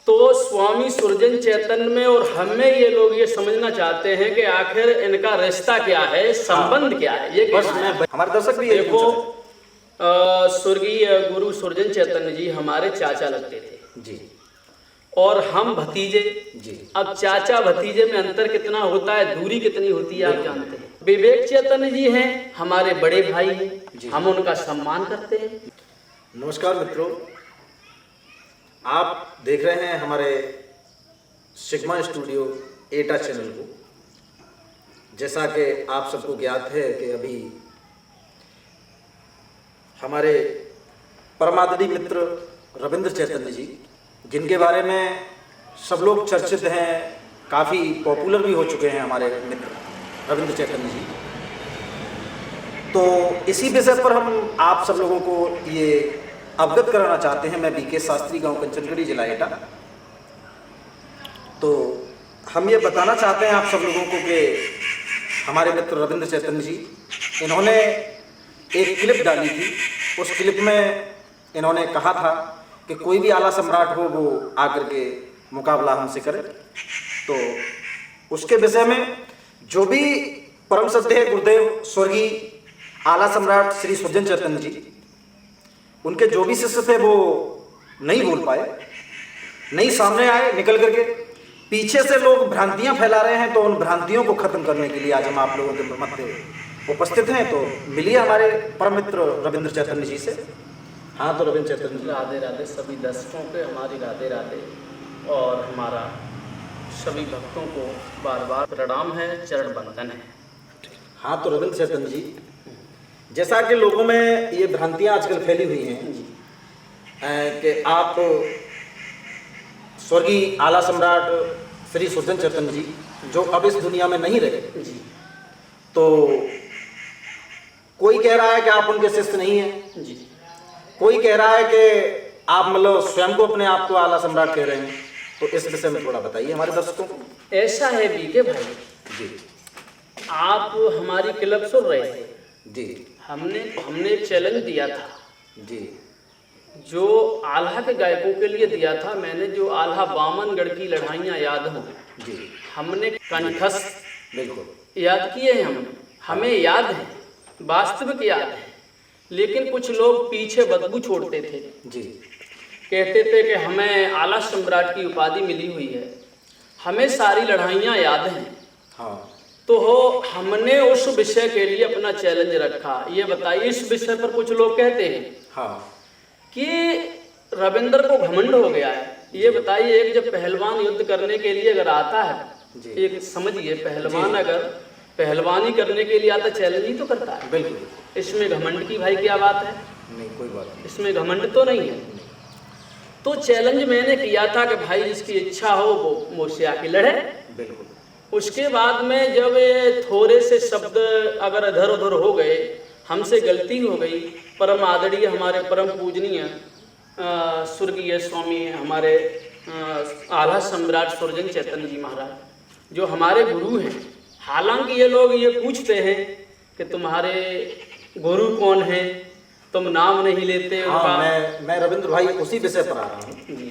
तो स्वामी सुरजन चैतन्य में और हमें ये लोग ये समझना चाहते हैं कि आखिर इनका रिश्ता क्या है, संबंध क्या है। ये बस हमारे दर्शक भी देखो, स्वर्गीय गुरु सुरजन चैतन्य जी हमारे चाचा लगते थे जी, और हम भतीजे जी। अब चाचा भतीजे में अंतर कितना होता है, दूरी कितनी होती है, आप जानते हैं। विवेक चैतन्य जी हैं हमारे बड़े भाई हैं, हम उनका सम्मान करते हैं। नमस्कार मित्रों, आप देख रहे हैं हमारे सिग्मा स्टूडियो एटा चैनल को। जैसा कि आप सबको ज्ञात है कि अभी हमारे परमादरणीय मित्र रविंद्र चैतन्य जी, जिनके बारे में सब लोग चर्चित हैं, काफ़ी पॉपुलर भी हो चुके हैं हमारे मित्र रविंद्र चैतन्य जी, तो इसी विषय पर हम आप सब लोगों को ये अवगत कराना चाहते हैं। मैं बीके शास्त्री, गांव कंचनगढ़ी, जिला एटा। तो हम ये बताना चाहते हैं आप सब लोगों को कि हमारे मित्र रविंद्र चैतन्य जी, इन्होंने एक क्लिप डाली थी। उस क्लिप में इन्होंने कहा था कि कोई भी आला सम्राट हो वो आकर के मुकाबला हमसे करे। तो उसके विषय में जो भी परम श्रद्धेय गुरुदेव स्वर्गीय आला सम्राट श्री सुरजन चैतन्य जी, उनके जो भी शिष्य थे वो नहीं बोल पाए, नहीं सामने आए निकल करके। पीछे से लोग भ्रांतियां फैला रहे हैं, तो उन भ्रांतियों को खत्म करने के लिए आज हम आप लोगों के मध्य उपस्थित हैं। तो मिलिए हमारे परम मित्र रविंद्र चैतन्य जी से। हाँ, तो रविंद्र चैतन्य जी, राधे राधे सभी दर्शकों पे हमारी राधे राधे, और हमारा सभी भक्तों को बार बार प्रणाम है, चरण बंदन है। हाँ, तो रविंद्र चैतन्य जी, जैसा कि लोगों में ये भ्रांतियां आजकल फैली हुई हैं कि आप स्वर्गीय आला सम्राट श्री सुरजन चैतन्य जी, जो अब इस दुनिया में नहीं रहे, तो कोई कह रहा है कि आप उनके शिष्य नहीं हैं जी, कोई कह रहा है कि आप मतलब स्वयं को अपने आप को आला सम्राट कह रहे हैं। तो इस विषय में थोड़ा बताइए हमारे दर्शकों को। ऐसा है बीके भाई जी, आप हमारी क्लब सुन रहे थे जी, हमने एक चैलेंज दिया था जी, जो आल्हा के गायकों के लिए दिया था मैंने, जो आल्हा बामनगढ़ की लड़ाइयाँ याद हो जी, हमने कंठस्थ बिल्कुल याद किए हैं, हमें याद है, वास्तविक याद है। लेकिन कुछ लोग पीछे बदबू छोड़ते थे जी, कहते थे कि हमें आला सम्राट की उपाधि मिली हुई है, हमें सारी लड़ाइयाँ याद हैं। हाँ, तो हमने उस विषय के लिए अपना चैलेंज रखा। ये बताइए, इस विषय पर कुछ लोग कहते हैं हाँ, कि रविंद्र को घमंड हो गया है। ये बताइए, एक जब पहलवान युद्ध करने के लिए अगर आता है, एक समझिए, पहलवान अगर पहलवानी करने के लिए आता, चैलेंज ही तो करता है। बिल्कुल। इसमें घमंड की भाई क्या बात है? नहीं, कोई बात नहीं, इसमें घमंड तो नहीं है। तो चैलेंज मैंने किया था कि भाई जिसकी इच्छा हो वो मुझसे आके लड़े। बिल्कुल। उसके बाद में जब थोड़े से शब्द अगर इधर उधर हो गए, हमसे गलती हो गई, परम आदरणीय हमारे परम पूजनीय स्वर्गीय स्वामी हमारे आला सम्राट सुरजन चैतन्य जी महाराज, जो हमारे गुरु हैं। हालांकि ये लोग ये पूछते हैं कि तुम्हारे गुरु कौन हैं, तुम नाम नहीं लेते। हाँ, मैं रविंद्र भाई उसी विषय पर आ रहा हूँ।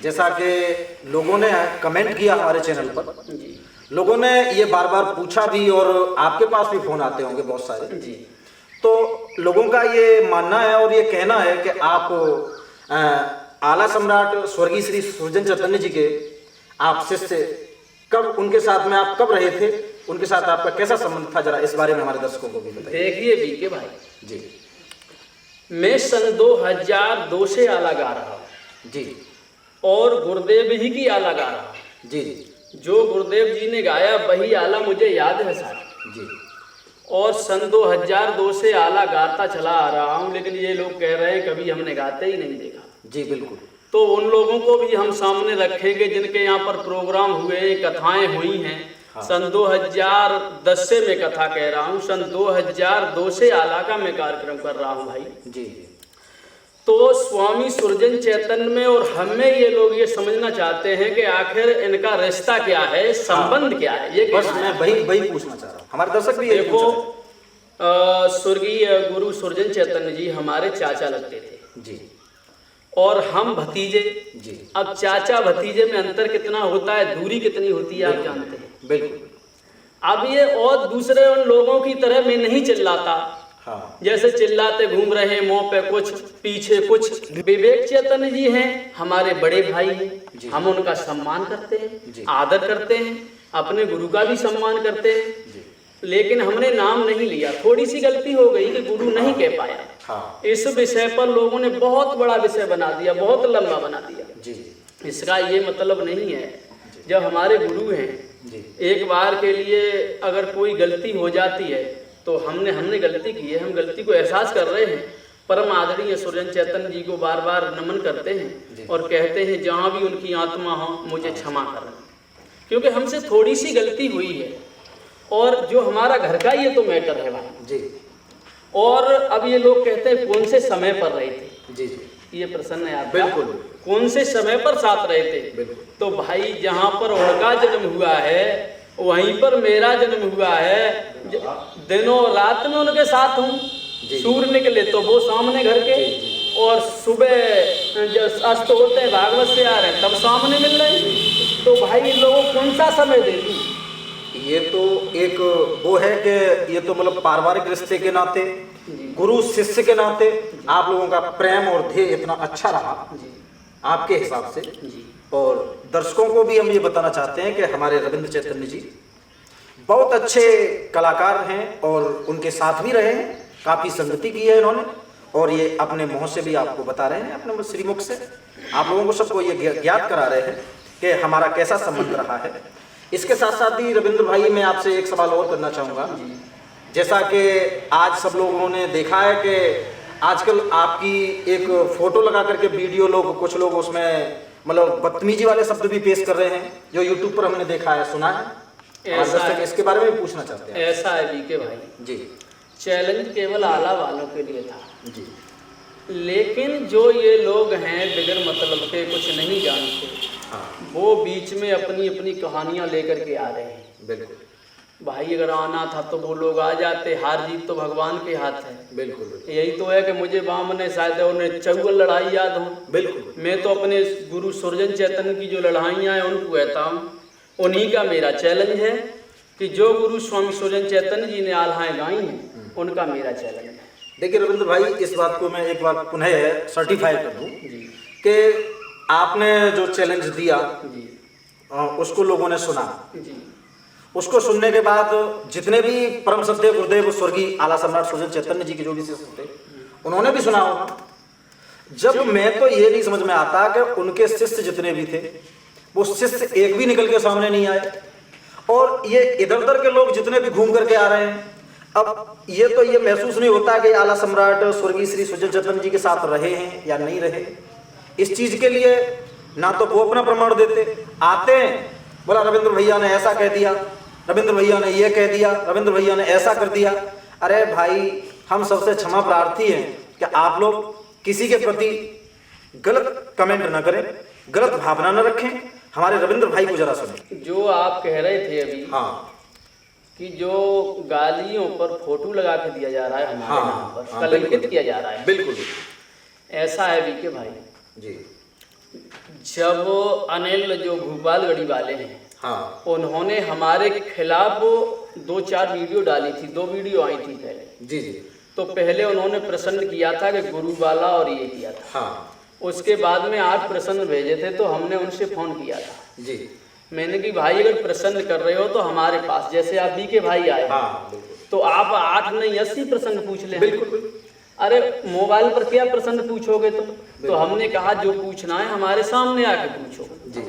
जैसा कि लोगों ने कमेंट किया हमारे चैनल पर, लोगों ने ये बार बार पूछा भी, और आपके पास भी फोन आते होंगे बहुत सारे जी। तो लोगों का ये मानना है और ये कहना है कि आप आला सम्राट स्वर्गीय श्री सुरजन चैतन्य जी के आप शिष्य कब, उनके साथ में आप कब रहे थे, उनके साथ आपका कैसा संबंध था, जरा इस बारे में हमारे दर्शकों को भी बताइए। देखिए बीके भाई जी, मैं सन 2002 से आला गा रहा हूँ जी, और गुरुदेव ही की आला गा रहा हूँ। जी, जी, जो गुरुदेव जी ने गाया वही आला मुझे याद है सारा। जी, और सन 2002 से आला गाता चला आ रहा हूँ। लेकिन ये लोग कह रहे हैं कभी हमने गाते ही नहीं देखा। जी, बिल्कुल। तो उन लोगों को भी हम सामने रखेंगे जिनके यहाँ पर प्रोग्राम हुए, कथाएं हुई हैं। हाँ। सन 2010 से मैं कथा कह रहा हूँ, सन 2002 से आला का मैं कार्यक्रम कर रहा हूँ भाई। जी, जी। तो स्वामी सुरजन चैतन्य में और हमें ये लोग ये समझना चाहते हैं कि आखिर इनका रिश्ता क्या है, संबंध क्या है। ये बस मैं वही पूछना चाह रहा हूँ, हमारे दर्शक भी देखो, स्वर्गीय गुरु सुरजन चैतन्य जी हमारे चाचा लगते थे जी, और हम भतीजे। जी। अब चाचा भतीजे में अंतर कितना होता है, दूरी कितनी होती है, आप जानते हैं। बिल्कुल। अब ये और दूसरे उन लोगों की तरह मैं नहीं चिल्लाता, हाँ। जैसे चिल्लाते घूम रहे हैं, मुंह पे कुछ पीछे कुछ। विवेक चैतन्य जी हैं, हमारे बड़े भाई हैं, हम उनका सम्मान करते हैं, आदर करते हैं, अपने गुरु का भी सम्मान करते हैं, लेकिन हमने नाम नहीं लिया। थोड़ी सी गलती हो गई कि गुरु नहीं कह पाया। हाँ। इस विषय पर लोगों ने बहुत बड़ा विषय बना दिया, बहुत लंबा बना दिया। जी। इसका ये मतलब नहीं है, जब हमारे गुरु हैं, एक बार के लिए अगर कोई गलती हो जाती है तो हमने गलती की है, हम गलती को एहसास कर रहे हैं। परम आदरणीय सुरजन चैतन्य जी को बार बार नमन करते हैं और कहते हैं जहाँ भी उनकी आत्मा हो मुझे क्षमा करना, क्योंकि हमसे थोड़ी सी गलती हुई है। और जो हमारा घर का ये तो मैटर है भाई जी। और अब ये लोग कहते हैं कौन से समय पर रहे थे। जी जी। ये प्रश्न है आपका। बिल्कुल। कौन से समय पर साथ रहे थे। बिल्कुल। तो भाई जहाँ पर उनका जन्म हुआ है वहीं पर मेरा जन्म हुआ है। दिनों रात में उनके साथ हूँ। सूर्य निकले तो वो सामने घर के, और सुबह जब अस्त होते हैं भागवत से आ रहे हैं तब सामने मिल रहे हैं। तो भाई लोगों को कौन सा समय दे दूँ। ये तो एक वो है कि ये तो मतलब पारिवारिक रिश्ते के नाते, गुरु शिष्य के नाते आप लोगों का प्रेम और ध्येय इतना अच्छा रहा आपके हिसाब से। और दर्शकों को भी हम ये बताना चाहते हैं कि हमारे रविंद्र चैतन्य जी बहुत अच्छे कलाकार हैं और उनके साथ भी रहे हैं, काफ़ी संगति की है इन्होंने, और ये अपने मुँह से भी आपको बता रहे हैं, अपने श्रीमुख से आप लोगों को सबको ये ज्ञात करा रहे हैं कि हमारा कैसा संबंध रहा है। इसके साथ साथ ही रविंद्र भाई मैं आपसे एक सवाल और करना चाहूँगा। जैसा कि आज सब लोगों ने देखा है कि आजकल आपकी एक फ़ोटो लगा करके वीडियो लोग, कुछ लोग उसमें मतलब बदतमीजी वाले शब्द भी पेश कर रहे हैं, जो यूट्यूब पर हमने देखा है, सुना है। ऐसा है, इसके बारे में भी पूछना चाहते हैं। ऐसा है बीके भाई जी, चैलेंज केवल आला वालों के लिए था जी, लेकिन जो ये लोग हैं बिगर मतलब के कुछ नहीं जानते, हाँ, वो बीच में अपनी अपनी कहानियाँ लेकर के आ रहे हैं। बिल्कुल भाई अगर आना था तो वो लोग आ जाते, हार जीत तो भगवान के हाथ है। बिल्कुल। यही तो है कि मुझे बामने शायद उन्हें 54 लड़ाई याद हो। बिल्कुल। मैं तो अपने गुरु सुरजन चैतन्य की जो लड़ाइयाँ हैं उनको कहता हूँ, उन्हीं का मेरा चैलेंज है कि जो गुरु स्वामी सुरजन चैतन्य जी ने आल्हाएँ गाई हैं उनका मेरा चैलेंज है। देखिए रविंद्र भाई, इस बात को मैं एक बार पुनः सर्टिफाई कर दूँ कि आपने जो चैलेंज दिया उसको लोगों ने सुना। उसको सुनने के बाद जितने भी परम श्रद्धेय गुरुदेव स्वर्गीय आला सम्राट सुरजन चैतन्य जी के जो भी शिष्य थे उन्होंने भी सुना होगा। जब मैं तो ये नहीं समझ में आता कि उनके शिष्य जितने भी थे वो शिष्य एक भी निकल के सामने नहीं आए, और ये इधर उधर के लोग जितने भी घूम करके आ रहे हैं, अब ये तो ये महसूस नहीं होता कि आला सम्राट स्वर्गीय श्री सुरजन चैतन्य जी के साथ रहे हैं या नहीं रहे। इस चीज के लिए ना तो वो अपना प्रमाण देते, आते हैं बोला रविंद्र भैया ने ऐसा कह दिया, रविंद्र भैया ने ये कह दिया, रविंद्र भैया ने ऐसा कर दिया। अरे भाई, हम सबसे क्षमा प्रार्थी हैं कि आप लोग किसी के प्रति गलत कमेंट न करें, गलत भावना न रखें। हमारे रविंद्र भाई को जरा सुने। जो आप कह रहे थे अभी, हाँ, कि जो गालियों पर फोटो लगा के दिया जा रहा है हमारे नाम पर, हाँ, कलंकित किया जा रहा है, बिल्कुल ऐसा है बीके भाई जी। जब अनिल जो भोपालगढ़ी वाले हैं, हाँ, उन्होंने हमारे खिलाफ 2-4 वीडियो डाली थी, 2 वीडियो आई थी पहले। जी जी। तो पहले उन्होंने प्रश्न किया था कि गुरु वाला और ये किया था। हाँ, उसके बाद में 8 प्रश्न भेजे थे, तो हमने उनसे फोन किया था। जी। मैंने कि भाई अगर प्रश्न कर रहे हो तो हमारे पास, जैसे आप बीके भाई आए, हाँ, बिल्कुल। तो आप 8 नहीं 80 प्रश्न पूछ ले। बिल्कुल। अरे मोबाइल पर क्या प्रश्न पूछोगे तो हमने कहा जो पूछना है हमारे सामने आके पूछो जी।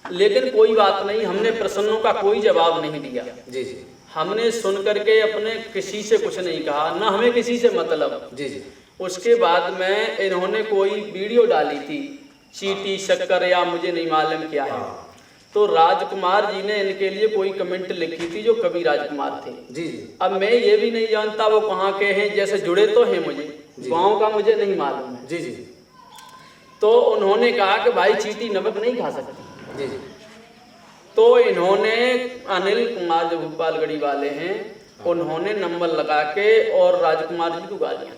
लेकिन कोई बात नहीं, हमने प्रश्नों का कोई जवाब नहीं दिया। जी जी। हमने सुन करके अपने किसी से कुछ नहीं कहा, ना हमें किसी से मतलब। जी जी। उसके बाद में इन्होंने कोई वीडियो डाली थी, चीटी शक्कर या मुझे नहीं मालूम क्या है। तो राजकुमार जी ने इनके लिए कोई कमेंट लिखी थी, जो कवि राजकुमार थे। जी जी। अब मैं ये भी नहीं जानता वो कहाँ के हैं, जैसे जुड़े तो हैं, मुझे गाँव का मुझे नहीं मालूम है। जी जी। तो उन्होंने कहा कि भाई चीटी नमक नहीं खा सकती। जी जी। तो इन्होंने अनिल कुमार जो भोपालगढ़ी वाले हैं, उन्होंने नंबर लगा के और राजकुमार जी को गालियाँ।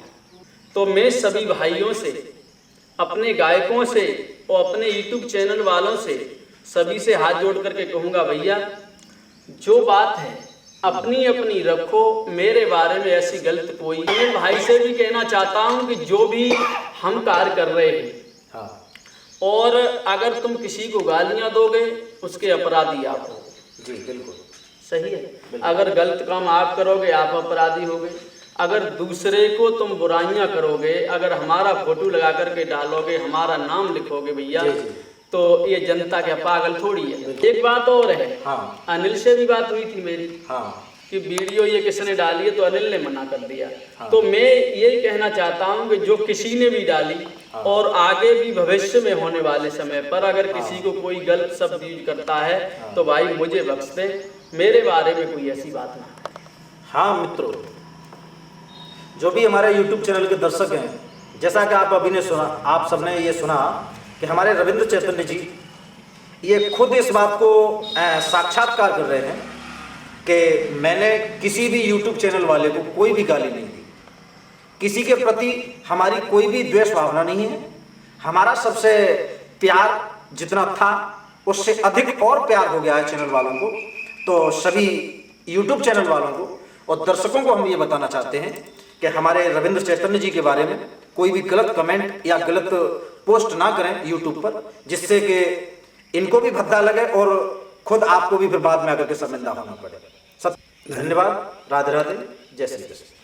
तो मैं सभी भाइयों से अपने गायकों से और अपने यूट्यूब चैनल वालों से सभी से हाथ जोड़ करके कहूँगा, भैया जो बात है अपनी अपनी रखो, मेरे बारे में ऐसी गलत कोई। मैं भाई से भी कहना चाहता हूँ कि जो भी हम कार्य कर रहे हैं, हाँ, और अगर तुम किसी को गालियाँ दोगे उसके अपराधी आप हो। जी बिल्कुल सही है। अगर गलत काम आप करोगे आप अपराधी होगे। अगर दूसरे को तुम बुराइयां करोगे, अगर हमारा फोटो लगा करके डालोगे, हमारा नाम लिखोगे भैया, जी, जी। तो ये जनता क्या पागल थोड़ी है। एक बात और है, हाँ, अनिल से भी बात हुई थी मेरी हाँ, कि वीडियो ये किसने डाली है, तो अनिल ने मना कर दिया। हाँ। तो मैं यही कहना चाहता हूँ कि जो किसी ने भी डाली हाँ। और आगे भी भविष्य में होने वाले समय पर अगर किसी को कोई गलत शब्द यूज करता है तो भाई मुझे बख्श दे, मेरे बारे में कोई ऐसी बात ना। हाँ मित्रों, जो भी हमारे YouTube चैनल के दर्शक हैं, जैसा कि आप अभी ने सुना, आप सबने ये सुना कि हमारे रविंद्र चैतन्य जी ये खुद इस बात को साक्षात्कार कर रहे हैं कि मैंने किसी भी YouTube चैनल वाले को कोई भी गाली नहीं दी, किसी के प्रति हमारी कोई भी द्वेष भावना नहीं है। हमारा सबसे प्यार जितना था उससे अधिक और प्यार हो गया है चैनल वालों को। तो सभी YouTube चैनल वालों को और दर्शकों को हम ये बताना चाहते हैं कि हमारे रविंद्र चैतन्य जी के बारे में कोई भी गलत कमेंट या गलत पोस्ट ना करें YouTube पर, जिससे कि इनको भी भद्दा लगे और खुद आपको भी फिर बाद में आकर के शर्मिंदा होना पड़े। सब धन्यवाद। राधे राधे। जय श्री कृष्ण।